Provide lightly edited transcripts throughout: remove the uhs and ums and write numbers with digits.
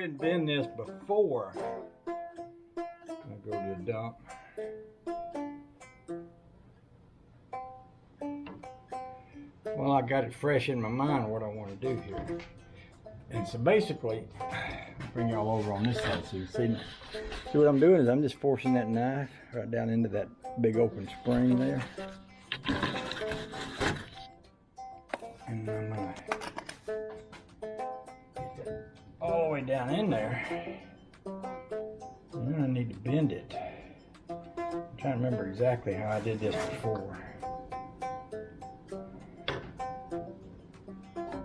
ahead and bend this before I go to the dump. Well, I got it fresh in my mind what I want to do here. And so basically, I'll bring y'all over on this side so you see. See what I'm doing is I'm just forcing that knife right down into that big open spring there. And I'm gonna get that all the way down in there. And then I need to bend it. I'm trying to remember exactly how I did this before.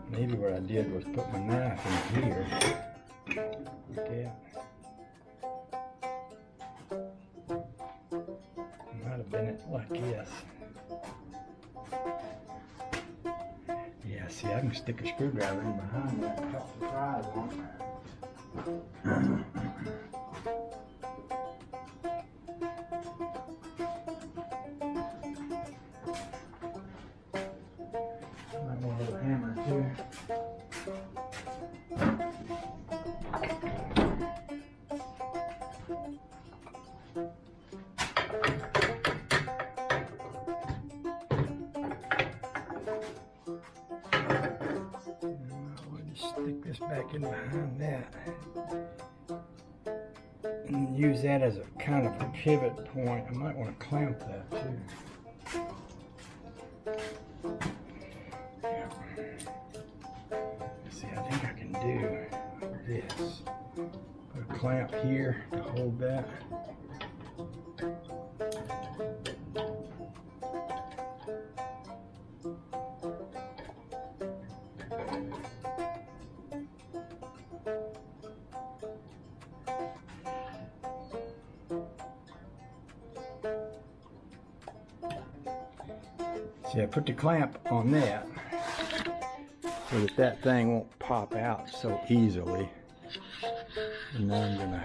Maybe what I did was put my knife in here. Like that. Might have been it like this. Yeah, see, I can stick a screwdriver in behind that and cut the pries on. Might want a little hammer too. Stick this back in behind that and use that as a kind of a pivot point. I might want to clamp that too. Yeah. See, I think I can do this. Put a clamp here to hold that. See, I put the clamp on that so that that thing won't pop out so easily. And then I'm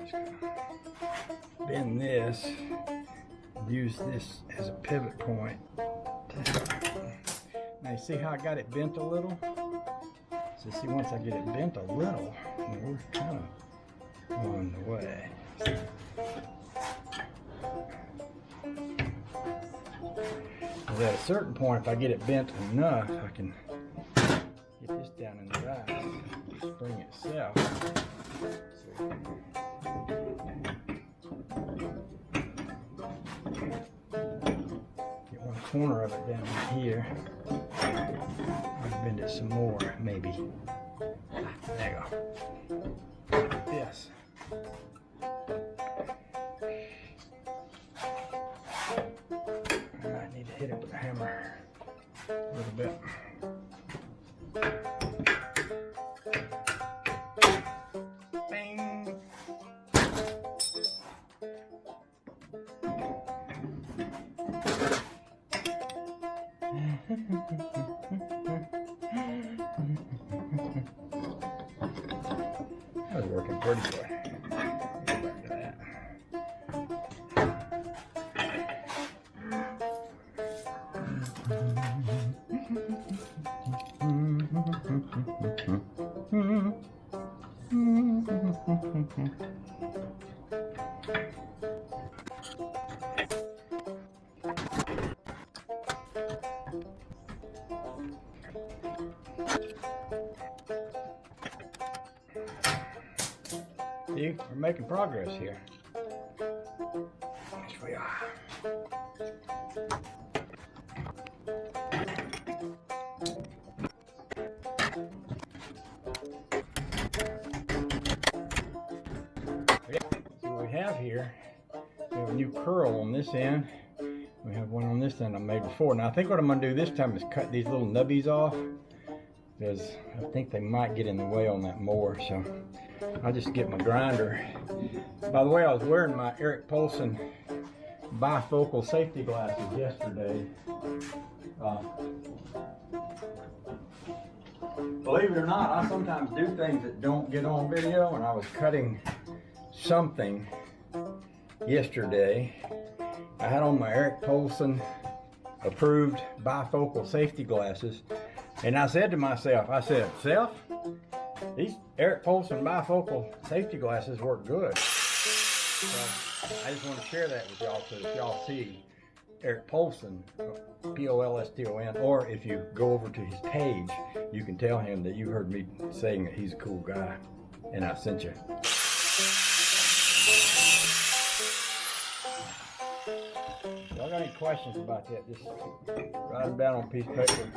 just gonna bend this, use this as a pivot point. Now you see how I got it bent a little? So see, once I get it bent a little, we're kind of on the way. At a certain point, if I get it bent enough, I can get this down in the right, the spring itself. Get one corner of it down here. I'll bend it some more, maybe. There you go. Like this. Hit it with a hammer a little bit. Bang! That was working pretty good. Get back to that. See, we're making progress here. Yes, we are. See what we have here. We have a new curl on this end. We have one on this end I made before. Now I think what I'm going to do this time is cut these little nubbies off, because I think they might get in the way on that mower. So I'll just get my grinder. By the way, I was wearing my Eric Polson bifocal safety glasses yesterday. Believe it or not, I sometimes do things that don't get on video, and I was cutting something yesterday. I had on my Eric Polson approved bifocal safety glasses, and I said to myself, I said, "Self, These Eric Polson bifocal safety glasses work good. So I just want to share that with y'all, so if y'all see Eric Polson, P-O-L-S-T-O-N, or if you go over to his page, you can tell him that you heard me saying that he's a cool guy, and I sent you. If y'all got any questions about that, just write them down on a piece of paper.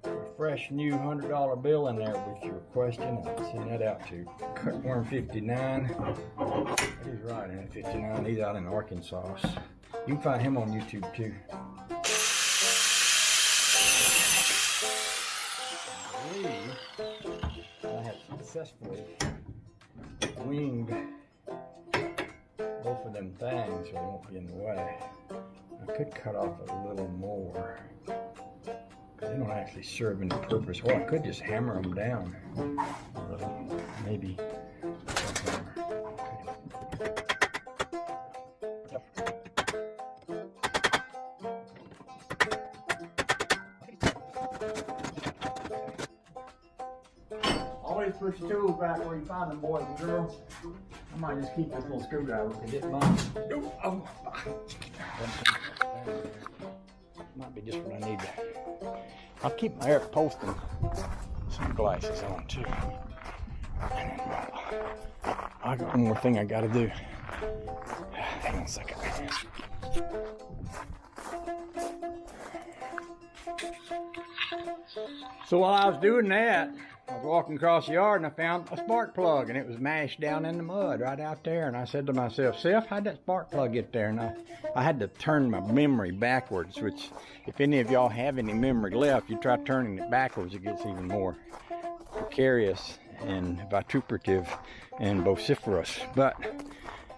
A fresh new $100 bill in there with your question, and I'll send that out to Cutworm 59. He's right in 59. He's out in Arkansas. You can find him on YouTube too. I have successfully winged both of them things so they won't be in the way. I could cut off a little more, because they don't actually serve any purpose. Or I could just hammer them down a little, maybe. Always push tools back where you find them, boys and girls. I might just keep this little screwdriver because it might. Oh, might be just what I need. I'll keep my Eric Polson sunglasses on too. And then, I got one more thing I gotta do. Hang on a second. So while I was doing that, I was walking across the yard and I found a spark plug, and it was mashed down in the mud right out there. And I said to myself, Seth, how'd that spark plug get there? And I had to turn my memory backwards, which if any of y'all have any memory left, you try turning it backwards, it gets even more precarious and vituperative and vociferous. But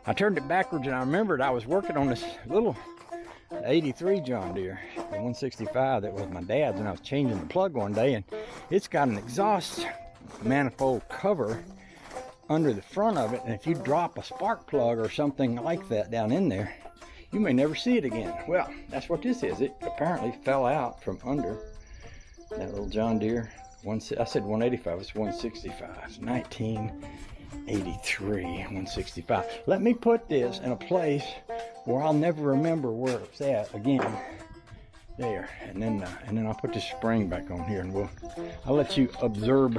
I turned it backwards, and I remembered I was working on this little 83 John Deere, the 165 that was my dad's, and I was changing the plug one day, and it's got an exhaust manifold cover under the front of it, and if you drop a spark plug or something like that down in there, you may never see it again. Well, that's what this is. It apparently fell out from under that little John Deere. I said 185, it's 165. It's 1983, 165. Let me put this in a place where I'll never remember where it's at again. There, and then I'll put this spring back on here, and I'll let you observe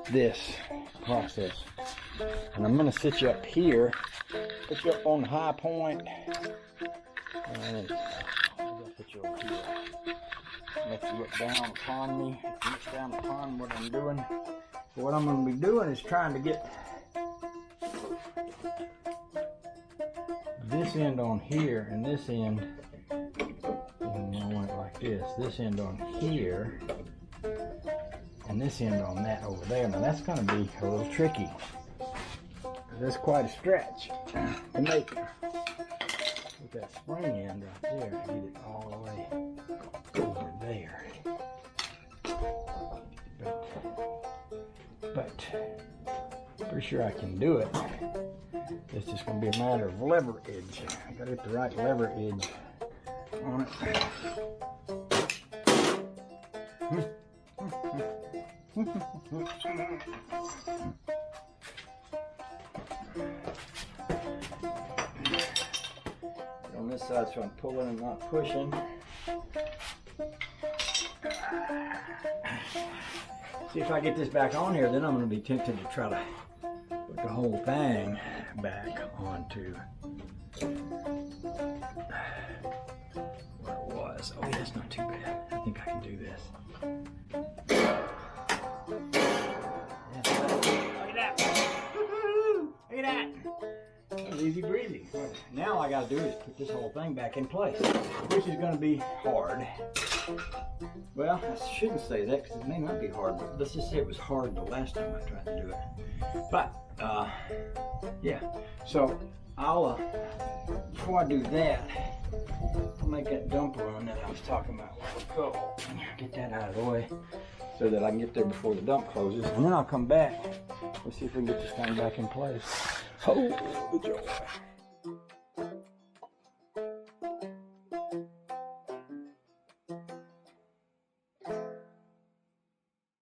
this process. And I'm gonna sit you up here, put you up on the high point, and I'll put you over here. Let you look down upon me. Look down upon what I'm doing. So what I'm gonna be doing is trying to get this end on here and this end, and I want it like this. This end on here and this end on that over there. Now that's gonna be a little tricky. That's quite a stretch to make with that spring end right there. Get it all the way over there. But pretty sure I can do it. It's just going to be a matter of leverage. I got to get the right leverage on it. On this side, so I'm pulling and not pushing. See if I get this back on here, then I'm going to be tempted to try to put the whole thing back onto where it was. Oh, that's not too bad. I think I can do this. Look at that. Look at that. That was easy breezy. Now all I got to do is put this whole thing back in place, which is going to be hard. Well, I shouldn't say that because it may not be hard, but let's just say it was hard the last time I tried to do it. But, yeah. So, I'll, before I do that, I'll make that dump run that I was talking about. Get that out of the way so that I can get there before the dump closes. And then I'll come back. Let's see if we can get this thing back in place. Oh, the joy.